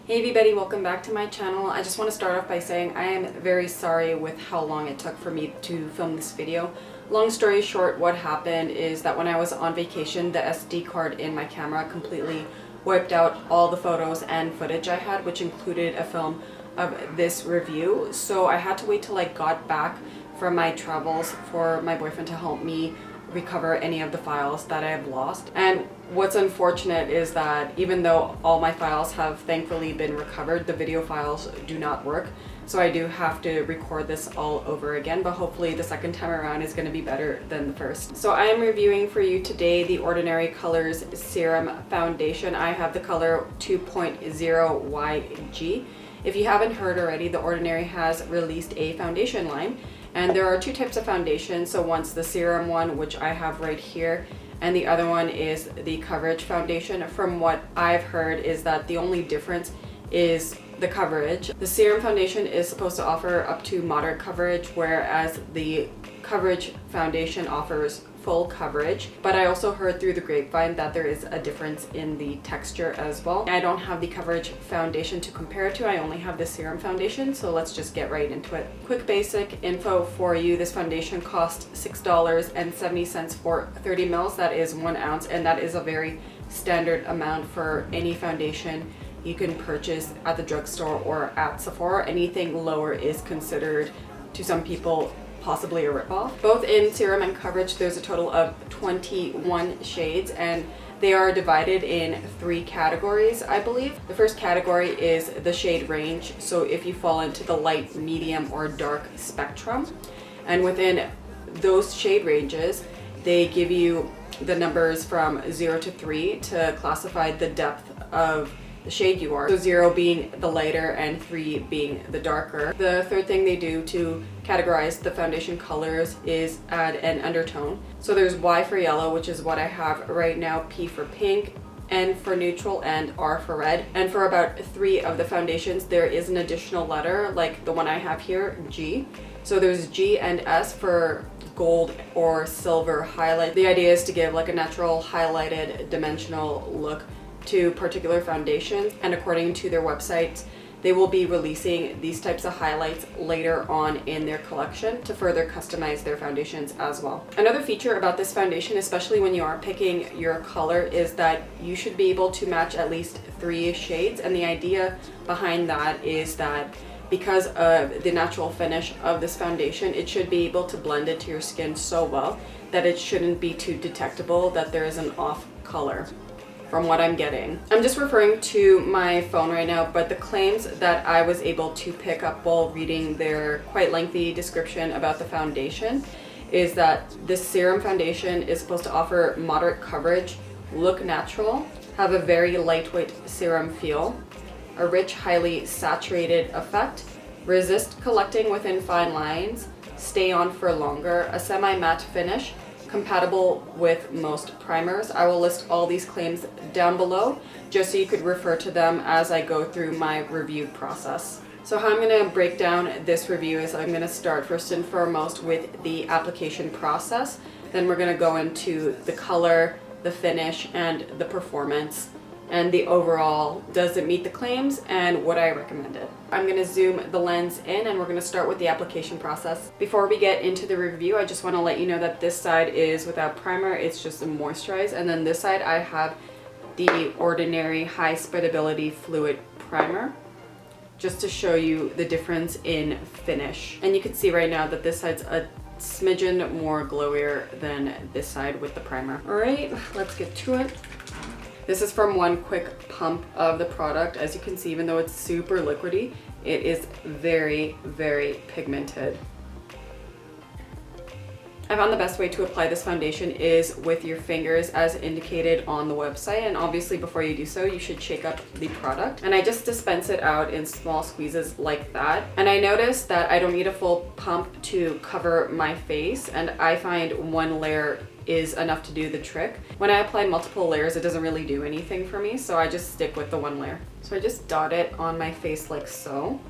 Hey everybody, welcome back to my channel. I just want to start off by saying I am very sorry with how long it took for me to film this video. Long story short, what happened is that when I was on vacation, the SD card in my camera completely wiped out all the photos and footage I had, which included a film of this review. So I had to wait till I got back from my travels for my boyfriend to help me recover any of the files that I have lost. And what's unfortunate is that even though all my files have thankfully been recovered, the video files do not work. So I do have to record this all over again, but hopefully the second time around is going to be better than the first. So I am reviewing for you today the Ordinary Colors Serum Foundation. I have the color 2.0 YG. If you haven't heard already, The Ordinary has released a foundation line. And there are two types of foundation. So one's the serum one, which I have right here, and the other one is the coverage foundation. From what I've heard is that the only difference is the coverage. The serum foundation is supposed to offer up to moderate coverage, whereas the coverage foundation offers full coverage. But I also heard through the grapevine that there is a difference in the texture as well. I don't have the coverage foundation to compare it to, I only have the serum foundation, so let's just get right into it. Quick basic info for you. This foundation cost $6.70 for 30 mils. That is 1 ounce, and that is a very standard amount for any foundation you can purchase at the drugstore or at Sephora. Anything lower is considered, to some people, possibly a ripoff. Both in serum and coverage, there's a total of 21 shades, and they are divided in 3 categories, I believe. The first category is the shade range, so if you fall into the light, medium, or dark spectrum. And within those shade ranges, they give you the numbers from 0 to 3 to classify the depth of the shade you are. So 0 being the lighter and 3 being the darker. The third thing they do to categorize the foundation colors is add an undertone. So there's Y for yellow, which is what I have right now, P for pink, N for neutral, and R for red. And for about 3 of the foundations, there is an additional letter, like the one I have here, G. So there's G and S for gold or silver highlight. The idea is to give like a natural highlighted dimensional look to particular foundations, and according to their website, they will be releasing these types of highlights later on in their collection to further customize their foundations as well. Another feature about this foundation, especially when you are picking your color, is that you should be able to match at least 3 shades, and the idea behind that is that because of the natural finish of this foundation, it should be able to blend into your skin so well that it shouldn't be too detectable that there is an off color. From what I'm getting. I'm just referring to my phone right now, but the claims that I was able to pick up while reading their quite lengthy description about the foundation is that this serum foundation is supposed to offer moderate coverage, look natural, have a very lightweight serum feel, a rich, highly saturated effect, resist collecting within fine lines, stay on for longer, a semi-matte finish, compatible with most primers. I will list all these claims down below just so you could refer to them as I go through my review process. So how I'm going to break down this review is I'm going to start first and foremost with the application process. Then we're going to go into the color, the finish, and the performance, and the overall, does it meet the claims, and would I recommend it. I'm going to zoom the lens in, and we're going to start with the application process. Before we get into the review, I just want to let you know that this side is without primer, it's just a moisturize, and then this side I have the Ordinary High Spreadability Fluid Primer, just to show you the difference in finish. And you can see right now that this side's a smidgen more glowier than this side with the primer. Alright, let's get to it. This is from one quick pump of the product. As you can see, even though it's super liquidy, it is very, very pigmented. I found the best way to apply this foundation is with your fingers as indicated on the website, and obviously before you do so, you should shake up the product. And I just dispense it out in small squeezes like that. And I noticed that I don't need a full pump to cover my face, and I find 1 layer is enough to do the trick. When I apply multiple layers, it doesn't really do anything for me, so I just stick with the 1 layer. So I just dot it on my face like so,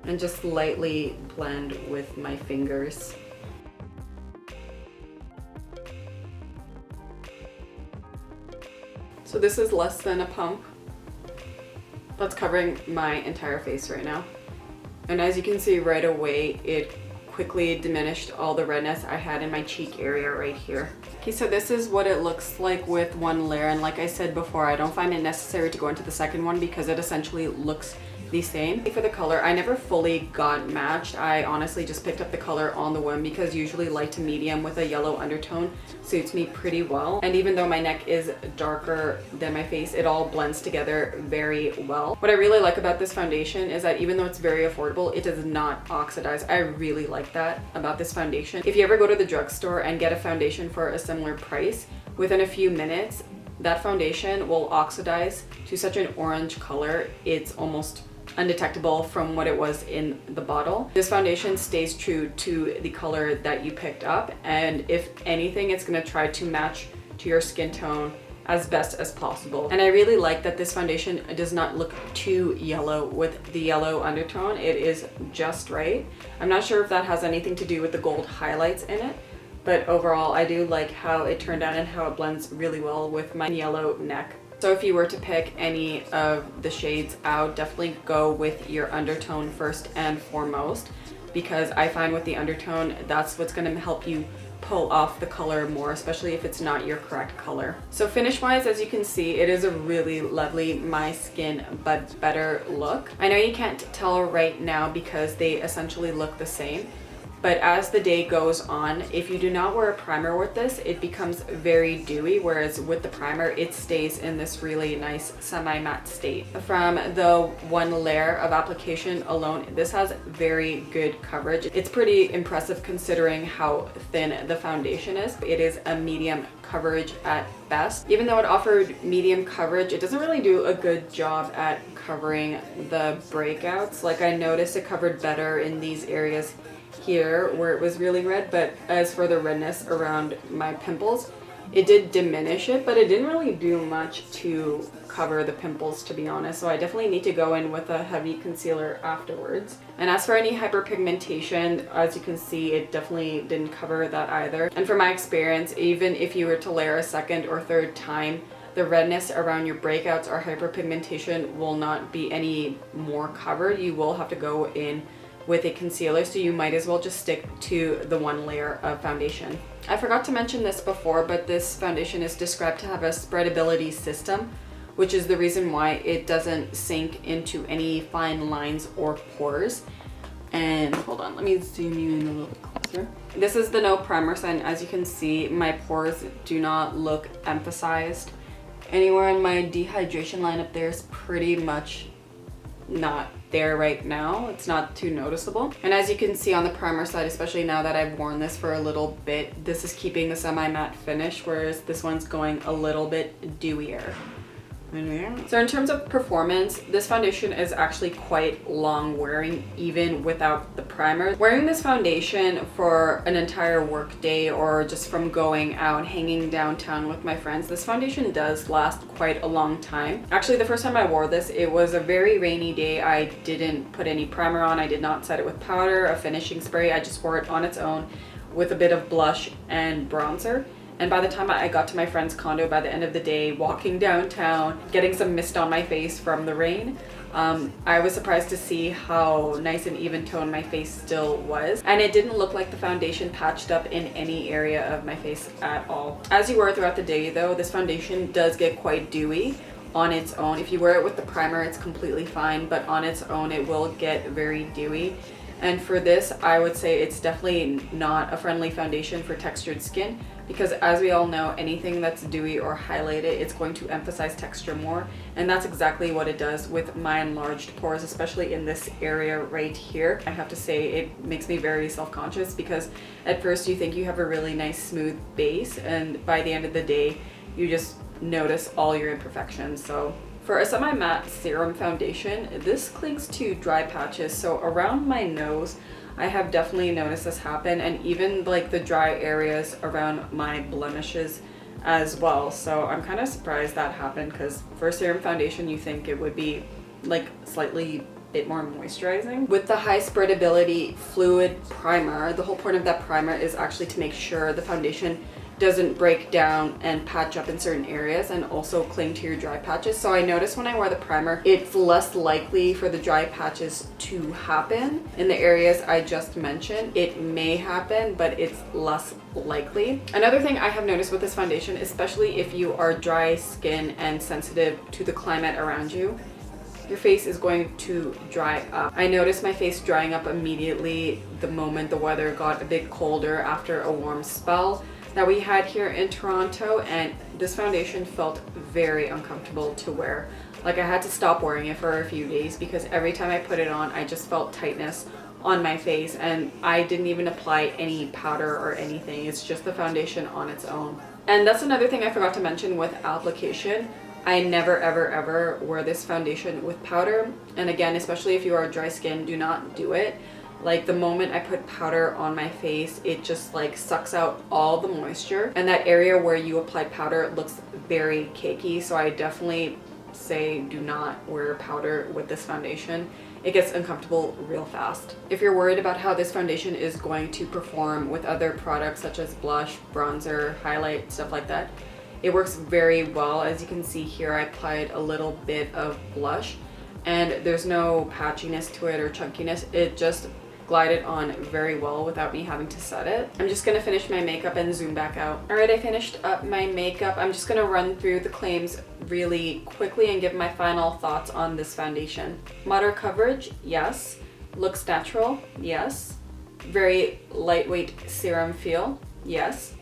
and just lightly blend with my fingers. So this is less than a pump. That's covering my entire face right now. And as you can see right away, it quickly diminished all the redness I had in my cheek area right here. Okay, so this is what it looks like with one layer, and like I said before, I don't find it necessary to go into the second one because it essentially looks the same. For the color, I never fully got matched. I honestly just picked up the color on the whim because usually light to medium with a yellow undertone suits me pretty well. And even though my neck is darker than my face, it all blends together very well. What I really like about this foundation is that even though it's very affordable, it does not oxidize. I really like that about this foundation. If you ever go to the drugstore and get a foundation for a similar price, within a few minutes, that foundation will oxidize to such an orange color. It's almost undetectable from what it was in the bottle. This foundation stays true to the color that you picked up, and if anything, it's going to try to match to your skin tone as best as possible. And I really like that this foundation does not look too yellow with the yellow undertone. It is just right. I'm not sure if that has anything to do with the gold highlights in it, but overall I do like how it turned out and how it blends really well with my yellow neck. So if you were to pick any of the shades out, definitely go with your undertone first and foremost, because I find with the undertone, that's what's going to help you pull off the color more, especially if it's not your correct color. So finish wise, as you can see, it is a really lovely my skin but better look. I know you can't tell right now because they essentially look the same, but as the day goes on, if you do not wear a primer with this, it becomes very dewy, whereas with the primer, it stays in this really nice semi-matte state. From the one layer of application alone, this has very good coverage. It's pretty impressive considering how thin the foundation is. It is a medium coverage at best. Even though it offered medium coverage, it doesn't really do a good job at covering the breakouts. Like, I noticed it covered better in these areas here where it was really red, but as for the redness around my pimples, it did diminish it, but it didn't really do much to cover the pimples, to be honest. So I definitely need to go in with a heavy concealer afterwards. And as for any hyperpigmentation, as you can see, it definitely didn't cover that either. And from my experience, even if you were to layer a second or third time, the redness around your breakouts or hyperpigmentation will not be any more covered. You will have to go in with a concealer, so you might as well just stick to the one layer of foundation. I forgot to mention this before, but this foundation is described to have a spreadability system, which is the reason why it doesn't sink into any fine lines or pores. And hold on, let me zoom you in a little bit closer. This is the no primer sign. As you can see, my pores do not look emphasized. Anywhere in my dehydration line up there is pretty much not there right now. It's not too noticeable. And as you can see on the primer side, especially now that I've worn this for a little bit, this is keeping the semi-matte finish, whereas this one's going a little bit dewier. So in terms of performance, this foundation is actually quite long wearing even without the primer. Wearing this foundation for an entire work day or just from going out hanging downtown with my friends, this foundation does last quite a long time. Actually, the first time I wore this, it was a very rainy day. I didn't put any primer on. I did not set it with powder, a finishing spray. I just wore it on its own with a bit of blush and bronzer. And by the time I got to my friend's condo, by the end of the day, walking downtown, getting some mist on my face from the rain, I was surprised to see how nice and even toned my face still was. And it didn't look like the foundation patched up in any area of my face at all. As you wear throughout the day though, this foundation does get quite dewy on its own. If you wear it with the primer, it's completely fine, but on its own, it will get very dewy. And for this, I would say it's definitely not a friendly foundation for textured skin, because as we all know, anything that's dewy or highlighted, it's going to emphasize texture more. And that's exactly what it does with my enlarged pores, especially in this area right here. I have to say it makes me very self-conscious because at first you think you have a really nice smooth base, and by the end of the day, you just notice all your imperfections. So for a semi-matte serum foundation, this clings to dry patches. So around my nose, I have definitely noticed this happen, and even like the dry areas around my blemishes as well. So I'm kind of surprised that happened, because for a serum foundation, you think it would be like slightly bit more moisturizing. With the high spreadability fluid primer, the whole point of that primer is actually to make sure the foundation doesn't break down and patch up in certain areas and also cling to your dry patches. So I noticed when I wear the primer, it's less likely for the dry patches to happen. In the areas I just mentioned, it may happen, but it's less likely. Another thing I have noticed with this foundation, especially if you are dry skin and sensitive to the climate around you, your face is going to dry up. I noticed my face drying up immediately the moment the weather got a bit colder after a warm spell that we had here in Toronto, and this foundation felt very uncomfortable to wear. Like I had to stop wearing it for a few days because every time I put it on, I just felt tightness on my face, and I didn't even apply any powder or anything. It's just the foundation on its own. And that's another thing I forgot to mention with application. I never ever wear this foundation with powder, and again, especially if you are dry skin, do not do it. Like the moment I put powder on my face, it just like sucks out all the moisture, and that area where you apply powder looks very cakey. So I definitely say do not wear powder with this foundation. It gets uncomfortable real fast. If you're worried about how this foundation is going to perform with other products such as blush, bronzer, highlight, stuff like that, it works very well. As you can see here, I applied a little bit of blush and there's no patchiness to it or chunkiness. It just glided on very well without me having to set it. I'm just gonna finish my makeup and zoom back out. All right, I finished up my makeup. I'm just gonna run through the claims really quickly and give my final thoughts on this foundation. Moderate coverage, yes. Looks natural, yes. Very lightweight serum feel, yes.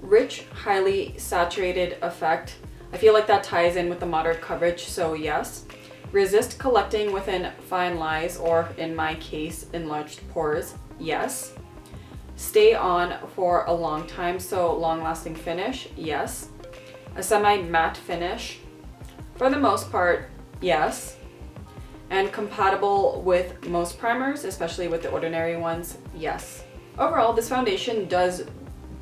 Rich, highly saturated effect. I feel like that ties in with the moderate coverage, so yes. Resist collecting within fine lines, or in my case, enlarged pores, yes. Stay on for a long time, so long-lasting finish, yes. A semi-matte finish, for the most part, yes. And compatible with most primers, especially with the ordinary ones, yes. Overall, this foundation does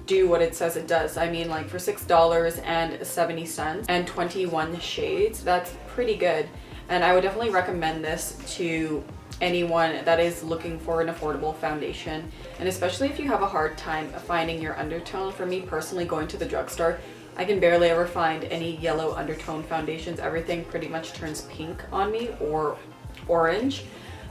do what it says it does. I mean, like for $6.70 and 21 shades, that's pretty good. And I would definitely recommend this to anyone that is looking for an affordable foundation, and especially if you have a hard time finding your undertone. For me personally, going to the drugstore, I can barely ever find any yellow undertone foundations. Everything pretty much turns pink on me or orange.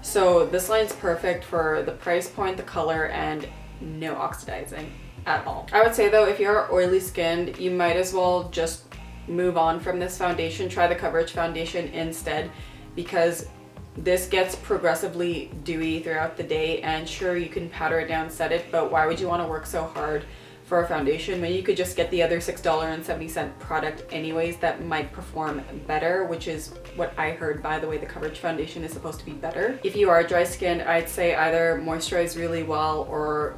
So this line's perfect for the price point, the color, and no oxidizing at all. I would say though, if you're oily skinned, you might as well just move on from this foundation. Try the coverage foundation instead, because this gets progressively dewy throughout the day, and sure, you can powder it down, set it, but why would you want to work so hard for a foundation when you could just get the other $6.70 product anyways that might perform better, which is what I heard, by the way. The coverage foundation is supposed to be better. If you are dry skinned, I'd say either moisturize really well or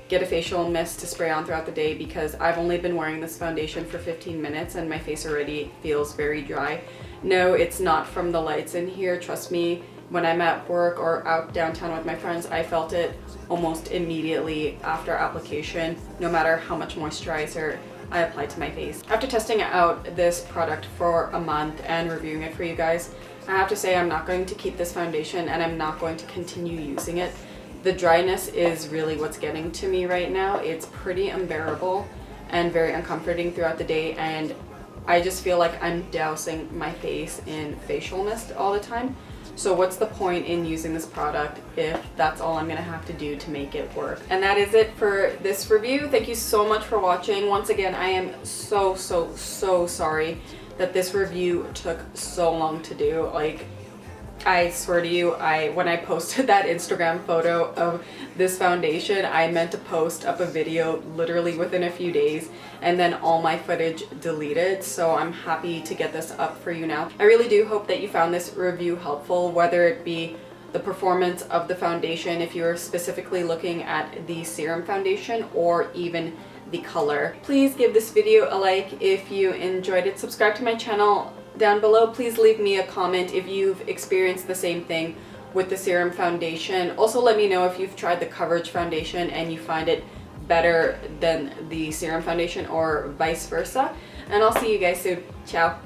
get a facial mist to spray on throughout the day, because I've only been wearing this foundation for 15 minutes and my face already feels very dry. No, it's not from the lights in here. Trust me, when I'm at work or out downtown with my friends, I felt it almost immediately after application, no matter how much moisturizer I applied to my face. After testing out this product for a month and reviewing it for you guys, I have to say I'm not going to keep this foundation and I'm not going to continue using it. The dryness is really what's getting to me right now. It's pretty unbearable and very uncomforting throughout the day, and I just feel like I'm dousing my face in facial mist all the time. So what's the point in using this product if that's all I'm gonna have to do to make it work? And that is it for this review. Thank you so much for watching. Once again, I am so sorry that this review took so long to do. Like, I swear to you, when I posted that Instagram photo of this foundation, I meant to post up a video literally within a few days, and then all my footage deleted. So I'm happy to get this up for you now. I really do hope that you found this review helpful, whether it be the performance of the foundation, if you're specifically looking at the serum foundation, or even the color. Please give this video a like if you enjoyed it. Subscribe to my channel down below. Please leave me a comment if you've experienced the same thing with the serum foundation. Also, let me know if you've tried the coverage foundation and you find it better than the serum foundation, or vice versa. And I'll see you guys soon. Ciao.